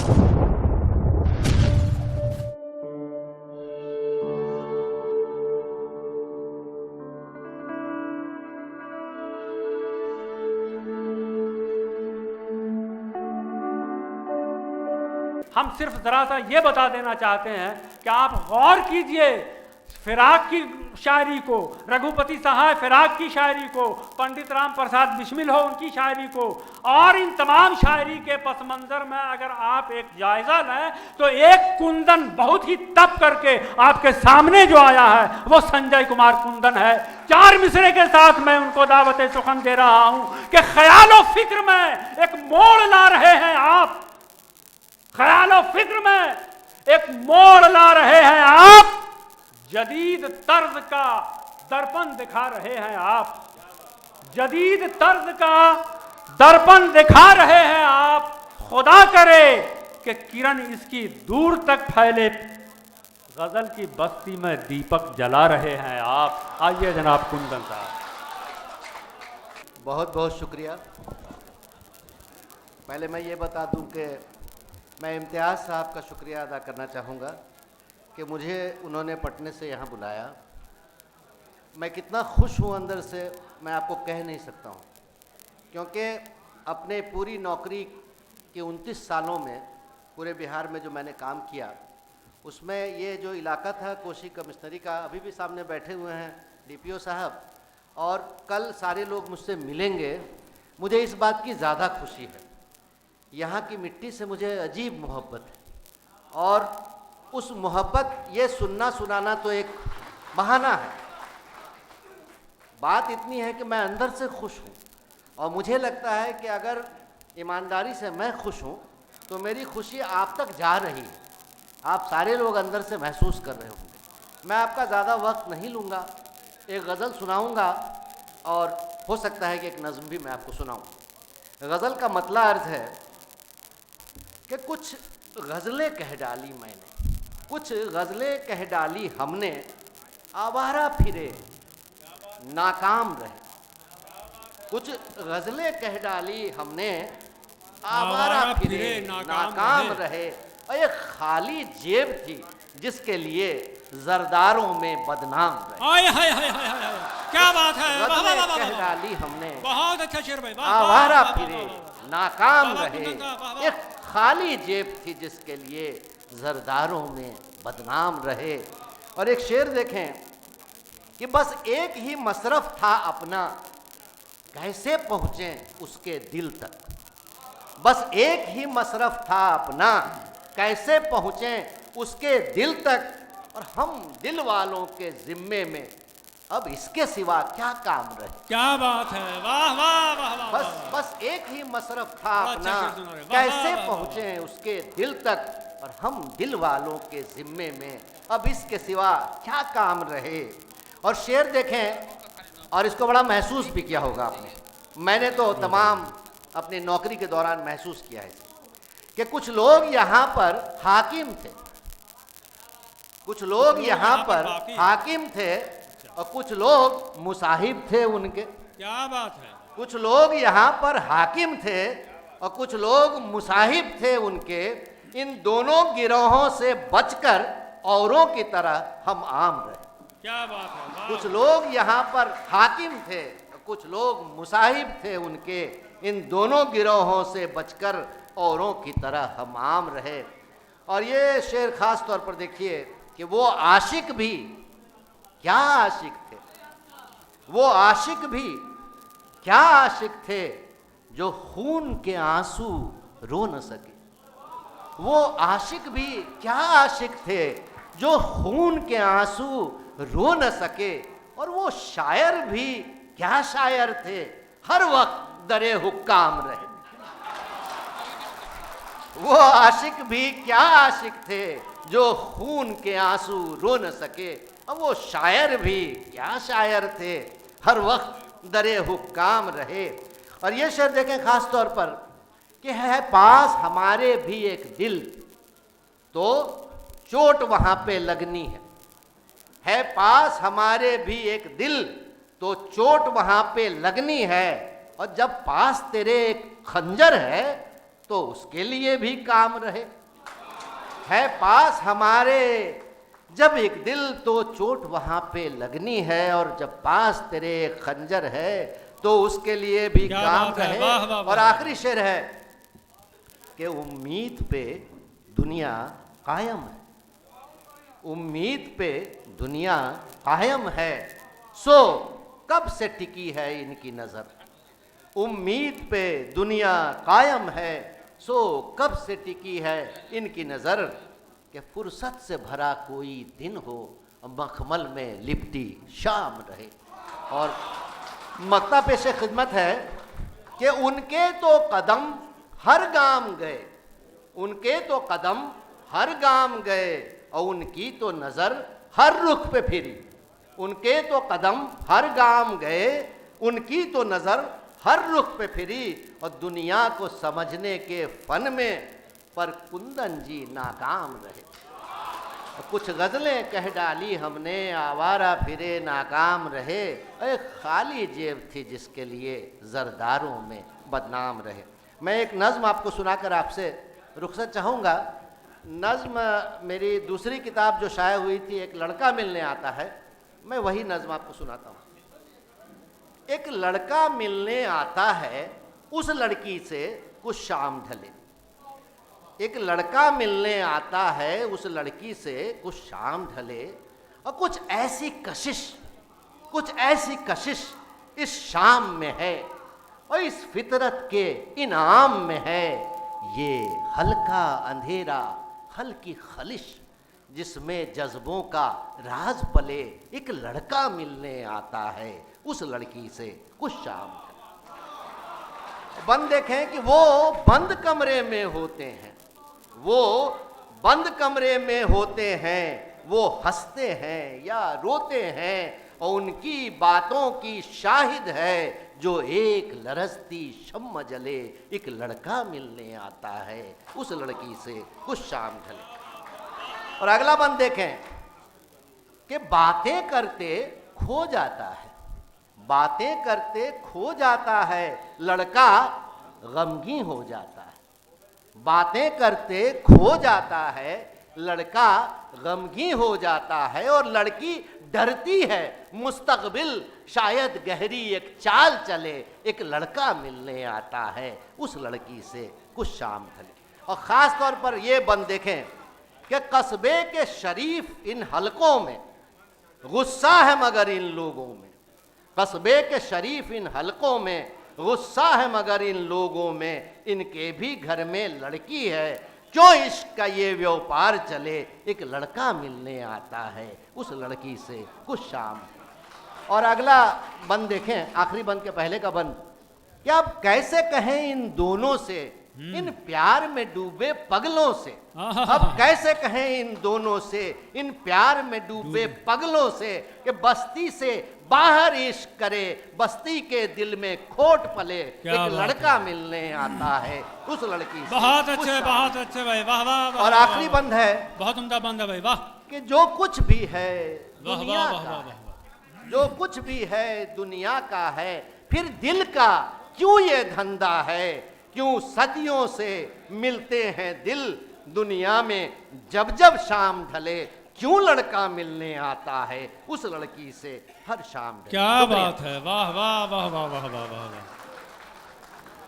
हम सिर्फ जरा सा ये बता देना चाहते हैं कि आप गौर कीजिए फिराक की शायरी को, रघुपति सहाय फिराक की शायरी को, पंडित राम प्रसाद बिस्मिल हो उनकी शायरी को, और इन तमाम शायरी के पस मंजर में अगर आप एक जायजा लें तो एक कुंदन बहुत ही तप करके आपके सामने जो आया है वो संजय कुमार कुंदन है। 4 मिसरे के साथ मैं उनको दावत सुखन दे रहा हूं कि ख्याल और फिक्र में एक मोड़ ला रहे हैं आप, ख्याल और फिक्र में एक मोड़ ला रहे हैं आप, जदीद तर्ज का दर्पण दिखा रहे हैं आप, जदीद तर्ज का दर्पण दिखा रहे हैं आप। खुदा करे कि किरण इसकी दूर तक फैले, गजल की बस्ती में दीपक जला रहे हैं आप। आइए जनाब कुंदन साहब। बहुत बहुत शुक्रिया। पहले मैं ये बता दूं कि मैं इम्तियाज़ साहब का शुक्रिया अदा करना चाहूँगा कि मुझे उन्होंने पटने से यहाँ बुलाया। मैं कितना खुश हूँ अंदर से मैं आपको कह नहीं सकता हूँ, क्योंकि अपने पूरी नौकरी के 29 सालों में पूरे बिहार में जो मैंने काम किया उसमें ये जो इलाका था कोशी कमिश्नरी का, अभी भी सामने बैठे हुए हैं डीपीओ साहब, और कल सारे लोग मुझसे मिलेंगे। मुझे इस बात की ज़्यादा खुशी है, यहाँ की मिट्टी से मुझे अजीब मोहब्बत है, और उस मोहब्बत ये सुनना सुनाना तो एक बहाना है। बात इतनी है कि मैं अंदर से खुश हूँ, और मुझे लगता है कि अगर ईमानदारी से मैं खुश हूँ तो मेरी खुशी आप तक जा रही है, आप सारे लोग अंदर से महसूस कर रहे होंगे। मैं आपका ज़्यादा वक्त नहीं लूँगा, एक गज़ल सुनाऊँगा और हो सकता है कि एक नज़्म भी मैं आपको सुनाऊँ। गज़ल का मतला अर्ज़ है कि कुछ गज़लें कह डाली मैंने, कुछ गज़लें कह डाली हमने, आवारा फिरे नाकाम रहे। कुछ गज़लें कह डाली हमने, आवारा फिरे नाकाम रहे। और एक खाली जेब थी जिसके लिए जरदारों में बदनाम रहे। हाय हाय हाय हाय हाय, क्या बात है। गज़लें कह डाली हमने, बहुत अच्छा शेर भाई, आवारा फिरे नाकाम रहे। एक खाली जेब थी जिसके लिए जरदारों में बदनाम रहे। और एक शेर देखें कि बस एक ही मसरफ था अपना, कैसे पहुँचे उसके दिल तक। बस एक ही मसरफ था अपना, कैसे पहुँचे उसके दिल तक। और हम दिल वालों के जिम्मे में अब इसके सिवा क्या काम रहे। क्या बात है, वाह वाह वाह वाह। बस एक ही मसरफ था अपना, कैसे पहुँचे उसके दिल तक। और हम दिल वालों के जिम्मे में अब इसके सिवा क्या काम रहे। और शेर देखें, और इसको बड़ा महसूस भी किया होगा आपने, मैंने तो तमाम अपनी नौकरी के दौरान महसूस किया है कि कुछ लोग यहाँ पर हाकिम थे, कुछ लोग यहाँ पर हाकिम थे और कुछ लोग मुसाहिब थे उनके। क्या बात है। कुछ लोग यहाँ पर हाकिम थे और कुछ लोग मुसाहिब थे उनके। इन दोनों गिरोहों से बचकर औरों की तरह हम आम रहे। क्या बात है। कुछ लोग यहाँ पर हाकिम थे और कुछ लोग मुसाहिब थे उनके। इन दोनों गिरोहों से बचकर औरों की तरह हम आम रहे। और ये शेर खास तौर पर देखिए कि वो आशिक भी क्या आशिक थे, वो आशिक भी क्या आशिक थे जो खून के आंसू रो न सके। वो आशिक भी क्या आशिक थे जो खून के आंसू रो न सके। और वो शायर भी क्या शायर थे, हर वक्त दरे हुक्काम रहे। वो आशिक भी क्या आशिक थे जो खून के आंसू रो न सके। अब वो शायर भी क्या शायर थे, हर वक्त दरे हुक्काम रहे। और ये शेर देखें खास तौर पर कि है पास हमारे भी एक दिल तो चोट वहां पे लगनी है पास हमारे भी एक दिल तो चोट वहां पे लगनी है। और जब पास तेरे एक खंजर है तो उसके लिए भी काम रहे। है पास हमारे जब एक दिल तो चोट वहां पे लगनी है, और जब पास तेरे एक खंजर है तो उसके लिए भी क्या काम बात है, रहे। वाह, वाह, और वाह। आखिरी शेर है कि उम्मीद पे दुनिया कायम है, उम्मीद पे दुनिया कायम है, सो कब से टिकी है इनकी नजर। उम्मीद पे दुनिया कायम है, सो कब से टिकी है इनकी नजर। कि फुर्सत से भरा कोई दिन हो, मखमल में लिपटी शाम रहे। और मक्ता पेशे खिदमत है कि उनके तो कदम हर गाम गए, उनके तो कदम हर गाम गए, और उनकी तो नजर हर रुख पे फिरी। उनके तो कदम हर गाम गए, उनकी तो नजर हर रुख पे फिरी। और दुनिया को समझने के फन में पर कुंदन जी नाकाम रहे। कुछ गजलें कह डाली हमने, आवारा फिरे नाकाम रहे। एक खाली जेब थी जिसके लिए जरदारों में बदनाम रहे। मैं एक नज्म आपको सुनाकर आपसे रुखसत चाहूँगा। नज्म मेरी दूसरी किताब जो शाया हुई थी, एक लड़का मिलने आता है, मैं वही नज्म आपको सुनाता हूँ। एक लड़का मिलने आता है, उस लड़की से कुछ शाम ढले। एक लड़का मिलने आता है, उस लड़की से कुछ शाम ढले, और कुछ ऐसी कशिश इस शाम में है, और इस फितरत के इनाम में है। ये हल्का अंधेरा, हल्की खलिश, जिसमें जज्बों का राज पले। एक लड़का मिलने आता है, उस लड़की से कुछ शाम ढले। बंद देखें कि वो बंद कमरे में होते हैं, वो बंद कमरे में होते हैं, वो हंसते हैं या रोते हैं, और उनकी बातों की शाहिद है जो एक लरजती शम्म जले। एक लड़का मिलने आता है, उस लड़की से कुछ शाम ढले। और अगला बंद देखें कि बातें करते खो जाता है, बातें करते खो जाता है, लड़का गमगीन हो जाता है। बातें करते खो जाता है, लड़का गमगीन हो जाता है, और लड़की डरती है मुस्तकबिल शायद गहरी एक चाल चले। एक लड़का मिलने आता है, उस लड़की से कुछ शाम ढले। और ख़ास तौर पर ये बंद देखें कि कस्बे के शरीफ इन हलकों में गुस्सा है मगर इन लोगों में, कस्बे के शरीफ इन हलकों में गुस्सा है मगर इन लोगों में। इनके भी घर में लड़की है, क्यों इश्क का ये व्यापार चले। एक लड़का मिलने आता है, उस लड़की से कुछ शाम। और अगला बंद देखें, आखिरी बंद के पहले का बंद, कि अब कैसे कहें इन दोनों से, इन प्यार में डूबे पगलों से। अब कैसे कहें इन दोनों से, इन प्यार में डूबे पगलों से, कि बस्ती से बाहर इश्क करे, बस्ती के दिल में खोट पले। एक लड़का मिलने आता है, उस लड़की से। बहुत अच्छे भाई, वाह वाह वाह। और आखिरी बंद है, बहुत उम्दा बंद है भाई, वाह। कि जो कुछ भी है वाह दुनिया वाह का वाह है, वाह। जो कुछ भी है दुनिया का है, फिर दिल का क्यों ये धंधा है। क्यों सदियों से मिलते हैं दिल दुनिया में, जब जब शाम ढले क्यों लड़का मिलने आता है, उस लड़की से हर शाम ढले। क्या बात है, वाह वाह वाह वाह वाह वाह वाह।